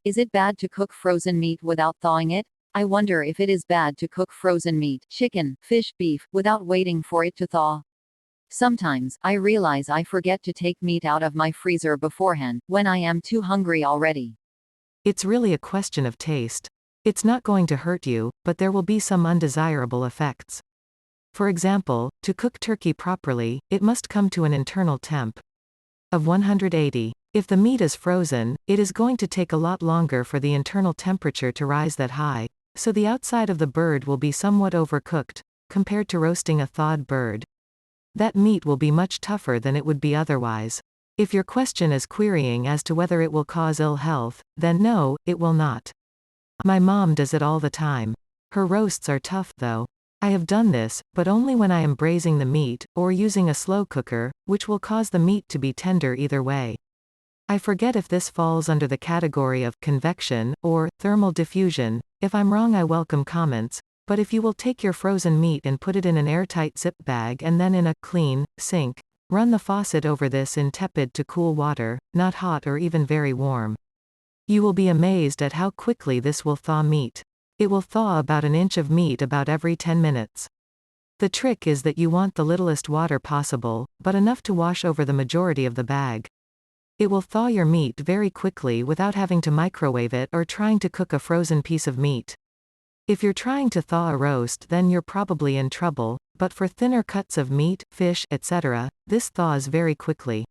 Is it bad to cook frozen meat without thawing it? I wonder if it is bad to cook frozen meat, chicken, fish, beef, without waiting for it to thaw. Sometimes, I realize I forget to take meat out of my freezer beforehand, when I am too hungry already. It's really a question of taste. It's not going to hurt you, but there will be some undesirable effects. For example, to cook turkey properly, it must come to an internal temp of 180. If the meat is frozen, it is going to take a lot longer for the internal temperature to rise that high, so the outside of the bird will be somewhat overcooked, compared to roasting a thawed bird. That meat will be much tougher than it would be otherwise. If your question is querying as to whether it will cause ill health, then no, it will not. My mom does it all the time. Her roasts are tough, though. I have done this, but only when I am braising the meat, or using a slow cooker, which will cause the meat to be tender either way. I forget if this falls under the category of convection, or thermal diffusion. If I'm wrong, I welcome comments, but if you will take your frozen meat and put it in an airtight zip bag and then in a clean sink, run the faucet over this in tepid to cool water, not hot or even very warm. You will be amazed at how quickly this will thaw meat. It will thaw about an inch of meat about every 10 minutes. The trick is that you want the littlest water possible, but enough to wash over the majority of the bag. It will thaw your meat very quickly without having to microwave it or trying to cook a frozen piece of meat. If you're trying to thaw a roast, then you're probably in trouble, but for thinner cuts of meat, fish, etc., this thaws very quickly.